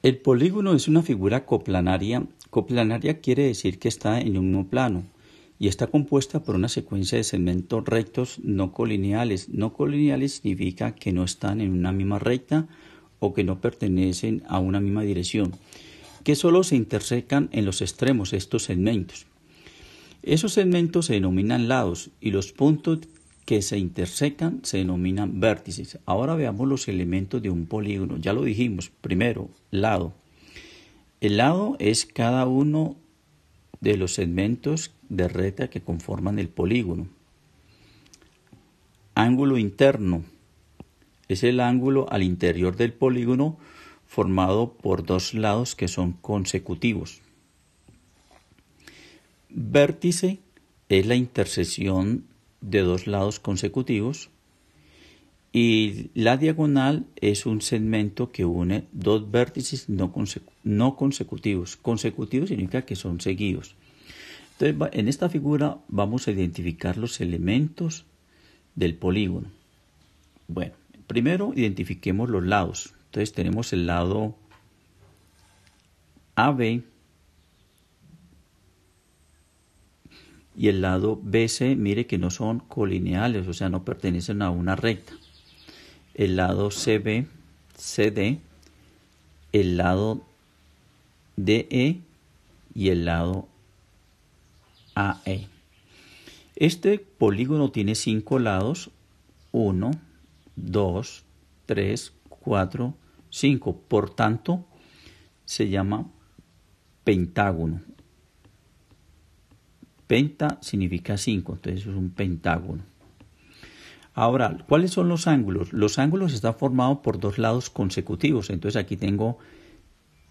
El polígono es una figura coplanaria. Coplanaria quiere decir que está en un mismo plano y está compuesta por una secuencia de segmentos rectos no colineales. No colineales significa que no están en una misma recta o que no pertenecen a una misma dirección, que solo se intersecan en los extremos de estos segmentos. Esos segmentos se denominan lados y los puntos que se intersecan se denominan vértices. Ahora veamos los elementos de un polígono. Ya lo dijimos. Primero, lado. El lado es cada uno de los segmentos de recta que conforman el polígono. Ángulo interno es el ángulo al interior del polígono formado por dos lados que son consecutivos. Vértice es la intersección de dos lados consecutivos y la diagonal es un segmento que une dos vértices no consecutivos. Consecutivos significa que son seguidos. Entonces, en esta figura vamos a identificar los elementos del polígono. Bueno, primero identifiquemos los lados. Entonces tenemos el lado AB y el lado BC, mire que no son colineales, o sea, no pertenecen a una recta. El lado CB, CD, el lado DE y el lado AE. Este polígono tiene 5 lados, 1, 2, 3, 4, 5. Por tanto, se llama pentágono. Penta significa 5, entonces es un pentágono. Ahora, ¿cuáles son los ángulos? Los ángulos están formados por dos lados consecutivos. Entonces aquí tengo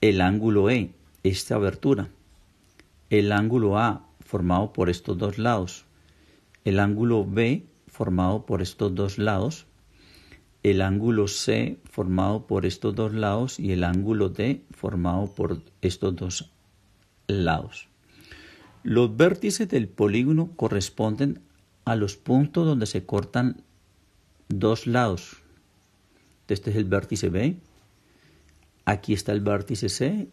el ángulo E, esta abertura. El ángulo A, formado por estos dos lados. El ángulo B, formado por estos dos lados. El ángulo C, formado por estos dos lados. Y el ángulo D, formado por estos dos lados. Los vértices del polígono corresponden a los puntos donde se cortan dos lados. Este es el vértice B. Aquí está el vértice C,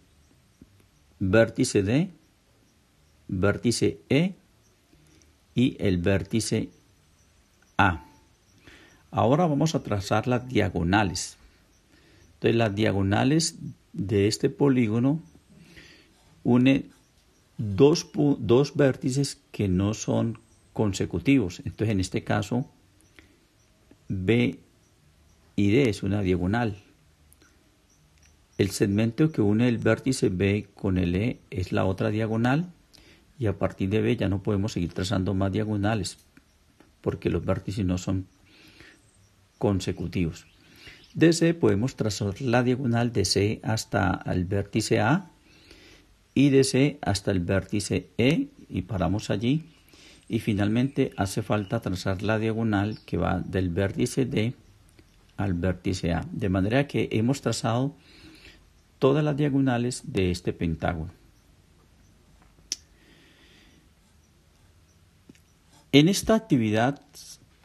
vértice D, vértice E y el vértice A. Ahora vamos a trazar las diagonales. Entonces las diagonales de este polígono une dos vértices que no son consecutivos. Entonces en este caso B y D es una diagonal. El segmento que une el vértice B con el E es la otra diagonal y a partir de B ya no podemos seguir trazando más diagonales porque los vértices no son consecutivos. De C podemos trazar la diagonal de C hasta el vértice A y de C hasta el vértice E y paramos allí. Y finalmente hace falta trazar la diagonal que va del vértice D al vértice A. De manera que hemos trazado todas las diagonales de este pentágono. En esta actividad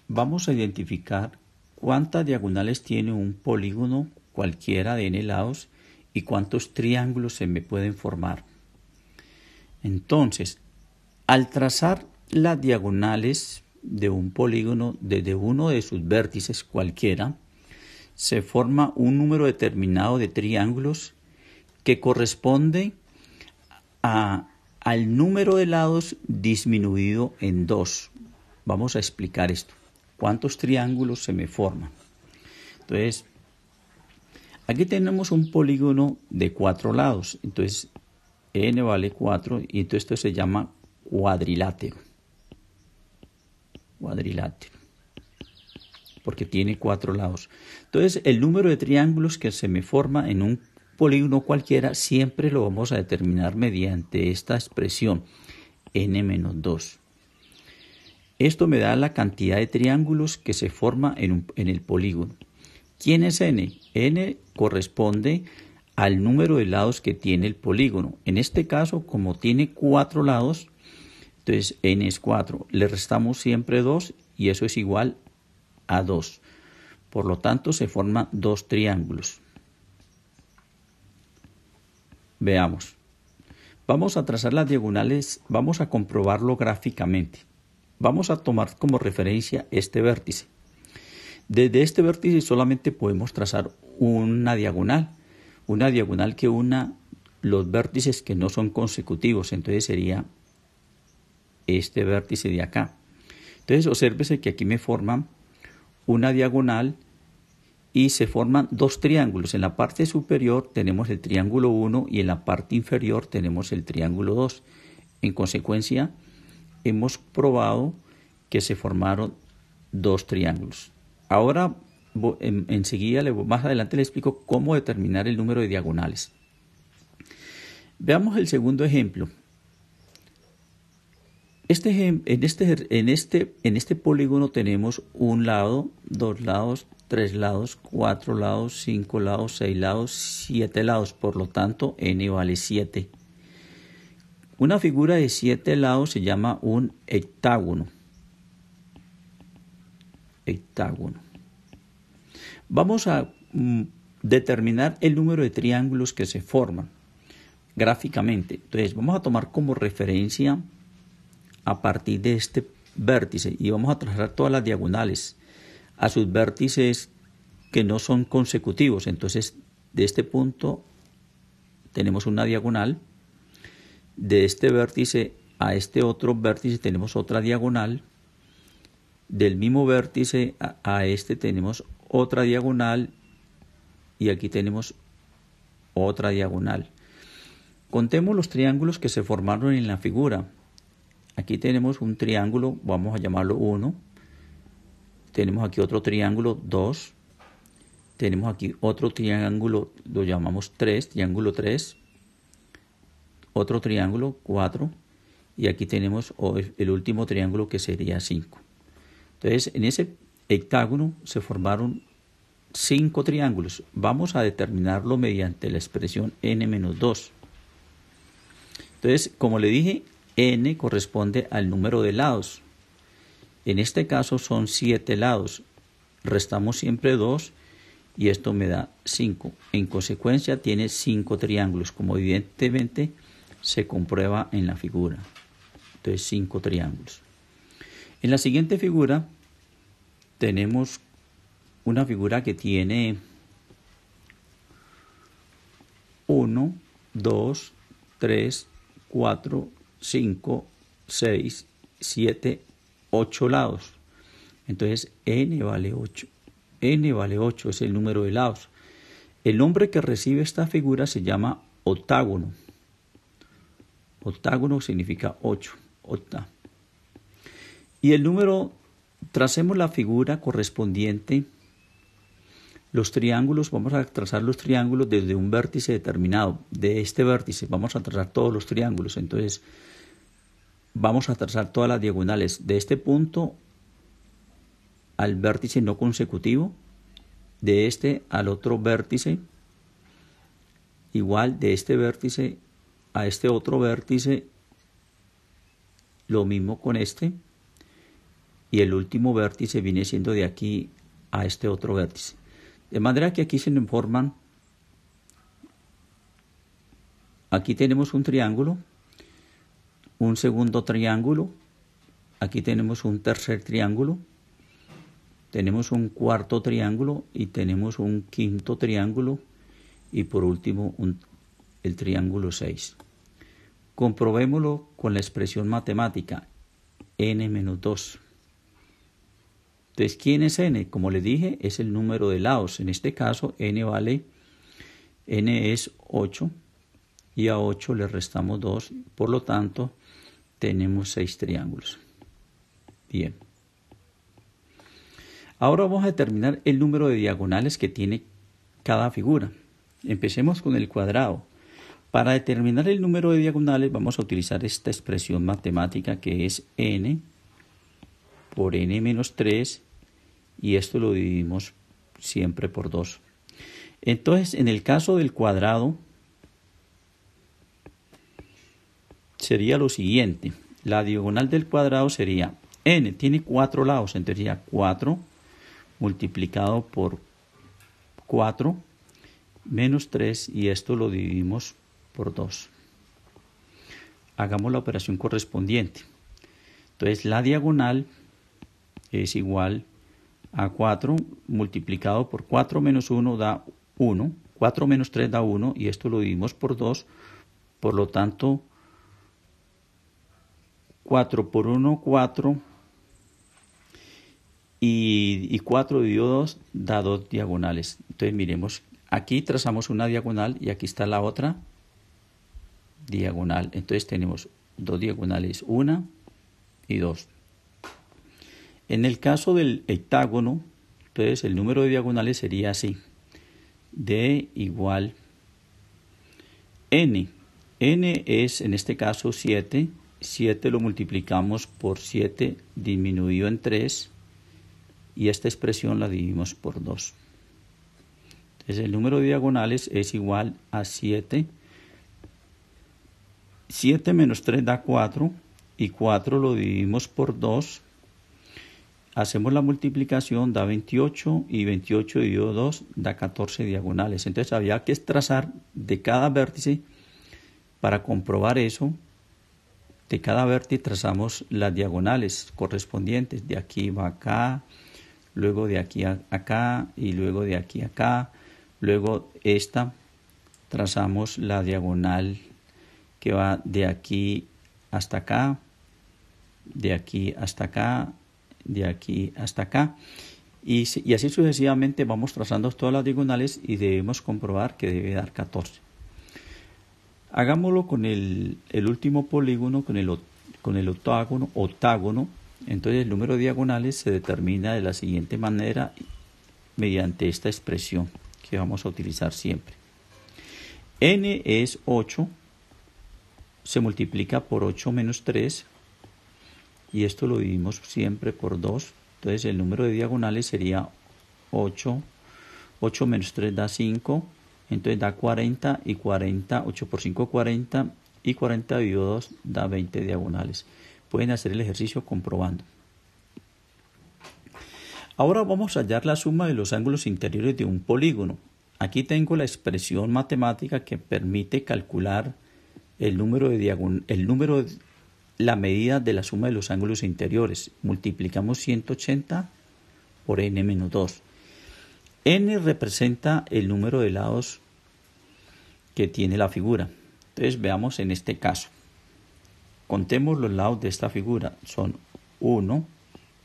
vamos a identificar cuántas diagonales tiene un polígono cualquiera de n lados y cuántos triángulos se me pueden formar. Entonces, al trazar las diagonales de un polígono desde uno de sus vértices cualquiera, se forma un número determinado de triángulos que corresponde al número de lados disminuido en 2. Vamos a explicar esto. ¿Cuántos triángulos se me forman? Entonces, aquí tenemos un polígono de 4 lados. Entonces, n vale 4 y entonces esto se llama cuadrilátero. Cuadrilátero. Porque tiene 4 lados. Entonces, el número de triángulos que se me forma en un polígono cualquiera siempre lo vamos a determinar mediante esta expresión n-2. Esto me da la cantidad de triángulos que se forma en el polígono. ¿Quién es n? N corresponde al número de lados que tiene el polígono. En este caso, como tiene 4 lados, entonces n es 4. Le restamos siempre 2 y eso es igual a 2. Por lo tanto, se forman 2 triángulos. Veamos. Vamos a trazar las diagonales, vamos a comprobarlo gráficamente. Vamos a tomar como referencia este vértice. Desde este vértice solamente podemos trazar una diagonal que una los vértices que no son consecutivos, entonces sería este vértice de acá. Entonces obsérvese que aquí me forman una diagonal y se forman dos triángulos. En la parte superior tenemos el triángulo 1 y en la parte inferior tenemos el triángulo 2. En consecuencia, hemos probado que se formaron dos triángulos. Ahora, enseguida, más adelante le explico cómo determinar el número de diagonales. Veamos el segundo ejemplo. En este polígono tenemos un lado, dos lados, tres lados, cuatro lados, cinco lados, seis lados, siete lados. Por lo tanto, n vale 7. Una figura de 7 lados se llama un hectágono. Vamos a determinar el número de triángulos que se forman gráficamente. Entonces vamos a tomar como referencia a partir de este vértice y vamos a trazar todas las diagonales a sus vértices que no son consecutivos. Entonces de este punto tenemos una diagonal, de este vértice a este otro vértice tenemos otra diagonal, del mismo vértice a este tenemos otra diagonal y aquí tenemos otra diagonal. Contemos los triángulos que se formaron en la figura. Aquí tenemos un triángulo, vamos a llamarlo 1. Tenemos aquí otro triángulo 2. Tenemos aquí otro triángulo, lo llamamos 3, triángulo 3. Otro triángulo 4. Y aquí tenemos el último triángulo que sería 5. Entonces, en ese hectágono se formaron 5 triángulos. Vamos a determinarlo mediante la expresión n-2. Entonces, como le dije, n corresponde al número de lados. En este caso son 7 lados. Restamos siempre 2 y esto me da 5. En consecuencia tiene 5 triángulos, como evidentemente se comprueba en la figura. Entonces 5 triángulos. En la siguiente figura tenemos una figura que tiene 1, 2, 3, 4, 5, 6, 7, 8 lados. Entonces n vale 8. N vale 8 es el número de lados. El nombre que recibe esta figura se llama octágono. Octágono significa 8. Octa. Y el número, tracemos la figura correspondiente. Los triángulos, vamos a trazar los triángulos desde un vértice determinado. De este vértice vamos a trazar todos los triángulos. Entonces vamos a trazar todas las diagonales de este punto al vértice no consecutivo, de este al otro vértice, igual de este vértice a este otro vértice, lo mismo con este, y el último vértice viene siendo de aquí a este otro vértice. De manera que aquí se nos forman, aquí tenemos un triángulo, un segundo triángulo, aquí tenemos un tercer triángulo, tenemos un cuarto triángulo y tenemos un quinto triángulo y por último el triángulo 6. Comprobémoslo con la expresión matemática n-2. Entonces, ¿quién es n? Como le dije, es el número de lados. En este caso, n es 8 y a 8 le restamos 2. Por lo tanto, tenemos 6 triángulos. Bien. Ahora vamos a determinar el número de diagonales que tiene cada figura. Empecemos con el cuadrado. Para determinar el número de diagonales vamos a utilizar esta expresión matemática que es n por n menos 3 y esto lo dividimos siempre por 2. Entonces, en el caso del cuadrado sería lo siguiente. La diagonal del cuadrado sería n, tiene 4 lados, entonces sería 4 multiplicado por 4 menos 3 y esto lo dividimos por 2. Hagamos la operación correspondiente. Entonces la diagonal es igual a 4 multiplicado por 4 menos 1 da 1. 4 menos 3 da 1 y esto lo dividimos por 2. Por lo tanto, 4 por 1, 4. Y 4 dividido 2 da 2 diagonales. Entonces miremos, aquí trazamos una diagonal y aquí está la otra diagonal. Entonces tenemos 2 diagonales, 1 y 2. En el caso del hectágono, entonces el número de diagonales sería así. D igual n. N es en este caso 7. 7 lo multiplicamos por 7 disminuido en 3. Y esta expresión la dividimos por 2. Entonces el número de diagonales es igual a 7. 7 menos 3 da 4 y 4 lo dividimos por 2. Hacemos la multiplicación, da 28 y 28 dividido 2 da 14 diagonales. Entonces había que trazar de cada vértice para comprobar eso. De cada vértice trazamos las diagonales correspondientes. De aquí va acá, luego de aquí a acá y luego de aquí a acá. Luego esta trazamos la diagonal que va de aquí hasta acá, de aquí hasta acá, de aquí hasta acá. Y así sucesivamente vamos trazando todas las diagonales y debemos comprobar que debe dar 14. Hagámoslo con el último polígono, con el octágono. Entonces el número de diagonales se determina de la siguiente manera mediante esta expresión que vamos a utilizar siempre. N es 8, se multiplica por 8 menos 3 y esto lo dividimos siempre por 2. Entonces el número de diagonales sería 8. 8 menos 3 da 5. Entonces da 40 y 40, 8 por 5, 40 y 40 dividido 2 da 20 diagonales. Pueden hacer el ejercicio comprobando. Ahora vamos a hallar la suma de los ángulos interiores de un polígono. Aquí tengo la expresión matemática que permite calcular la medida de la suma de los ángulos interiores. Multiplicamos 180 por n menos 2. N representa el número de lados que tiene la figura. Entonces veamos en este caso. Contemos los lados de esta figura. Son 1,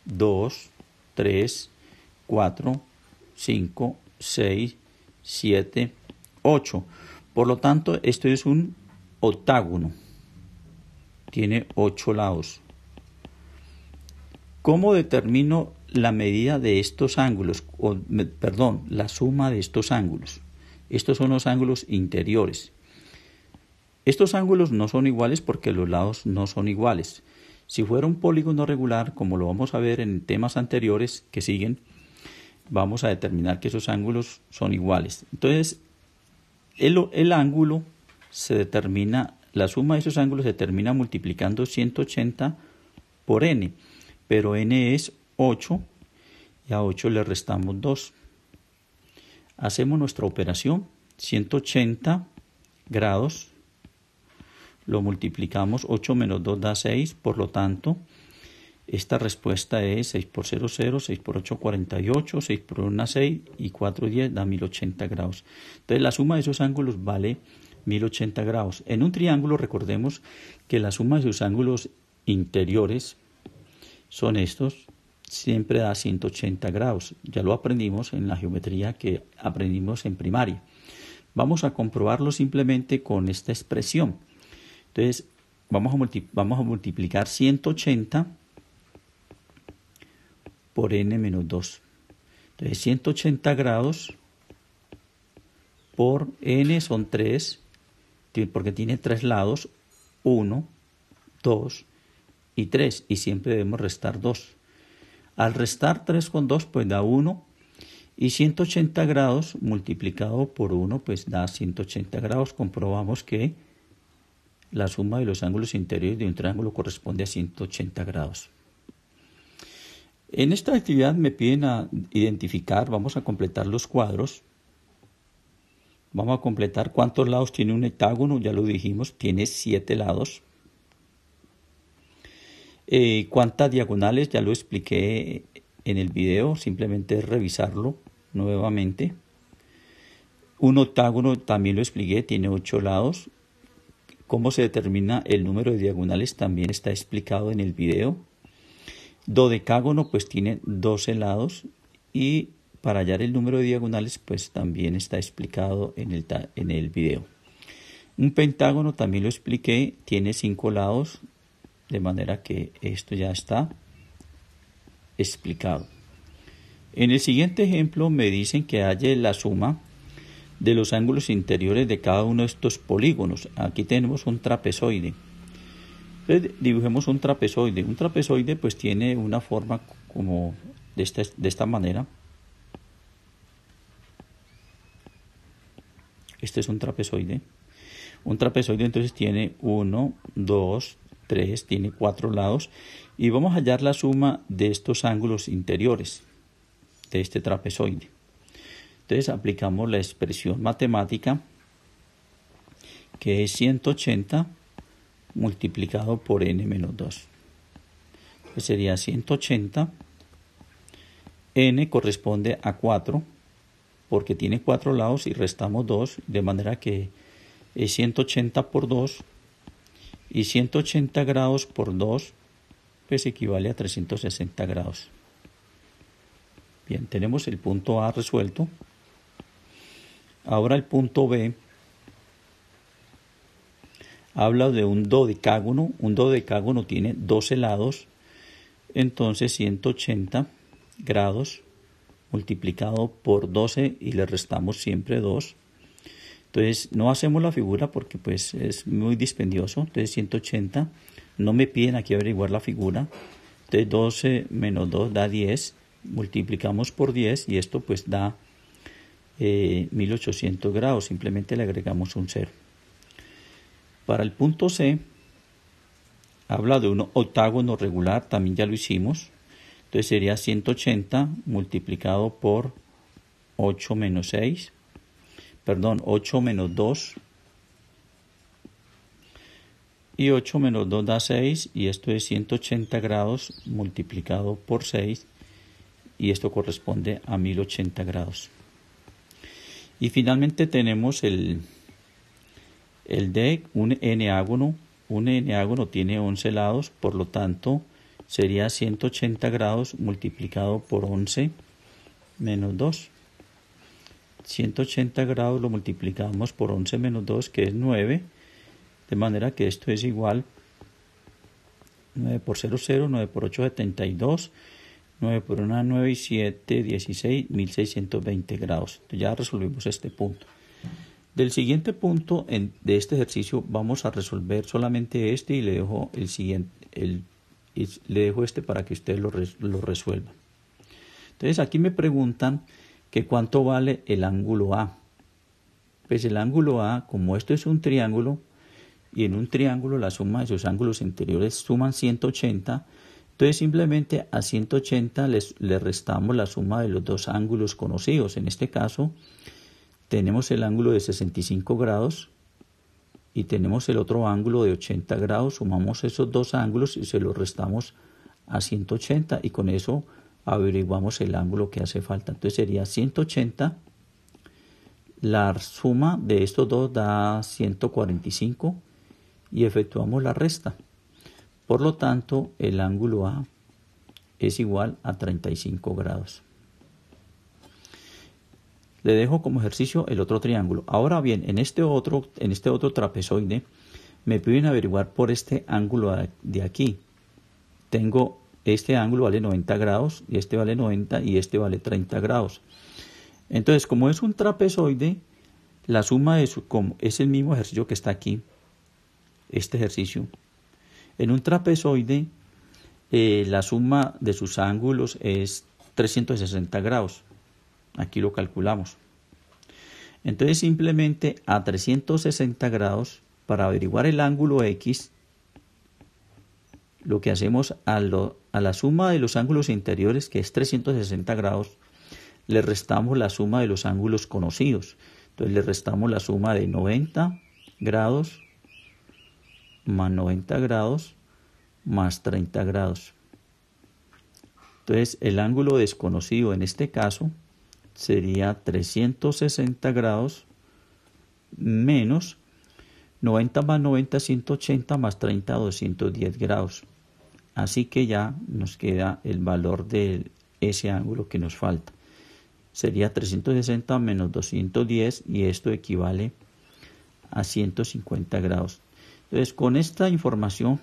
2, 3, 4, 5, 6, 7, 8. Por lo tanto, esto es un octágono. Tiene 8 lados. ¿Cómo determino la medida de estos ángulos? La suma de estos ángulos. Estos son los ángulos interiores. Estos ángulos no son iguales porque los lados no son iguales. Si fuera un polígono regular, como lo vamos a ver en temas anteriores que siguen, vamos a determinar que esos ángulos son iguales. Entonces, el ángulo se determina, la suma de esos ángulos se determina multiplicando 180 por n. Pero n es 8 y a 8 le restamos 2. Hacemos nuestra operación, 180 grados, lo multiplicamos, 8 menos 2 da 6, por lo tanto, esta respuesta es 6 por 0, 0, 6 por 8, 48, 6 por 1, 6 y 4, 10 da 1080 grados. Entonces la suma de esos ángulos vale 1080 grados. En un triángulo recordemos que la suma de sus ángulos interiores son estos, siempre da 180 grados. Ya lo aprendimos en la geometría que aprendimos en primaria. Vamos a comprobarlo simplemente con esta expresión. Entonces, vamos a multiplicar 180 por n menos 2. Entonces, 180 grados por n son 3, porque tiene 3 lados, 1, 2 y 3, y siempre debemos restar 2. Al restar 3 con 2, pues da 1, y 180 grados multiplicado por 1, pues da 180 grados. Comprobamos que la suma de los ángulos interiores de un triángulo corresponde a 180 grados. En esta actividad me piden a identificar, vamos a completar los cuadros. Vamos a completar cuántos lados tiene un hectágono, ya lo dijimos, tiene 7 lados. Cuántas diagonales, ya lo expliqué en el video, simplemente revisarlo nuevamente. Un octágono también lo expliqué, tiene 8 lados. Cómo se determina el número de diagonales también está explicado en el video. Dodecágono pues tiene 12 lados y para hallar el número de diagonales pues también está explicado en el video. Un pentágono también lo expliqué, tiene 5 lados, de manera que esto ya está explicado. En el siguiente ejemplo me dicen que halle la suma de los ángulos interiores de cada uno de estos polígonos. Aquí tenemos un trapezoide. Entonces dibujemos un trapezoide. Un trapezoide pues tiene una forma como de esta manera. Este es un trapezoide. Un trapezoide entonces tiene 1, 2, 3, tiene 4 lados. Y vamos a hallar la suma de estos ángulos interiores de este trapezoide. Entonces aplicamos la expresión matemática que es 180 multiplicado por n menos 2. Entonces sería 180, n corresponde a 4 porque tiene 4 lados y restamos 2, de manera que es 180 por 2 y 180 grados por 2 pues equivale a 360 grados. Bien, tenemos el punto A resuelto. Ahora el punto B habla de un dodecágono. Un dodecágono tiene 12 lados, entonces 180 grados multiplicado por 12 y le restamos siempre 2. Entonces no hacemos la figura porque pues es muy dispendioso. Entonces 180, no me piden aquí averiguar la figura. Entonces 12 menos 2 da 10, multiplicamos por 10 y esto pues da 1800 grados, simplemente le agregamos un 0. Para el punto C, habla de un octágono regular, también ya lo hicimos. Entonces sería 180 multiplicado por 8 menos 6, perdón, 8 menos 2. Y 8 menos 2 da 6, y esto es 180 grados multiplicado por 6, y esto corresponde a 1080 grados. Y finalmente tenemos el D, un eneágono. Un eneágono tiene 11 lados, por lo tanto sería 180 grados multiplicado por 11 menos 2. 180 grados lo multiplicamos por 11 menos 2, que es 9, de manera que esto es igual 9 por 0, 0, 9 por 8, 72, 9 por 1, 9 y 7, 16, 1620 grados. Entonces ya resolvimos este punto. Del siguiente punto de este ejercicio vamos a resolver solamente este y le dejo el siguiente, le dejo este para que ustedes lo resuelvan. Entonces aquí me preguntan que cuánto vale el ángulo A. Pues el ángulo A, como esto es un triángulo, y en un triángulo la suma de sus ángulos interiores suman 180, entonces simplemente a 180 le restamos la suma de los dos ángulos conocidos. En este caso tenemos el ángulo de 65 grados y tenemos el otro ángulo de 80 grados. Sumamos esos dos ángulos y se los restamos a 180 y con eso averiguamos el ángulo que hace falta. Entonces sería 180, la suma de estos dos da 145 y efectuamos la resta. Por lo tanto, el ángulo A es igual a 35 grados. Le dejo como ejercicio el otro triángulo. Ahora bien, en este otro trapezoide me piden averiguar por este ángulo de aquí. Tengo este ángulo vale 90 grados y este vale 90 y este vale 30 grados. Entonces, como es un trapezoide, la suma es el mismo ejercicio que está aquí. Este ejercicio. En un trapezoide, la suma de sus ángulos es 360 grados. Aquí lo calculamos. Entonces simplemente a 360 grados, para averiguar el ángulo X, lo que hacemos a la suma de los ángulos interiores, que es 360 grados, le restamos la suma de los ángulos conocidos. Entonces le restamos la suma de 90 grados más 90 grados más 30 grados. Entonces el ángulo desconocido en este caso sería 360 grados menos 90 más 90, 180 más 30, 210 grados. Así que ya nos queda el valor de ese ángulo que nos falta. Sería 360 menos 210 y esto equivale a 150 grados. Entonces, con esta información,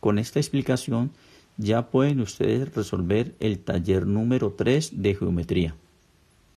con esta explicación, ya pueden ustedes resolver el taller número 3 de geometría.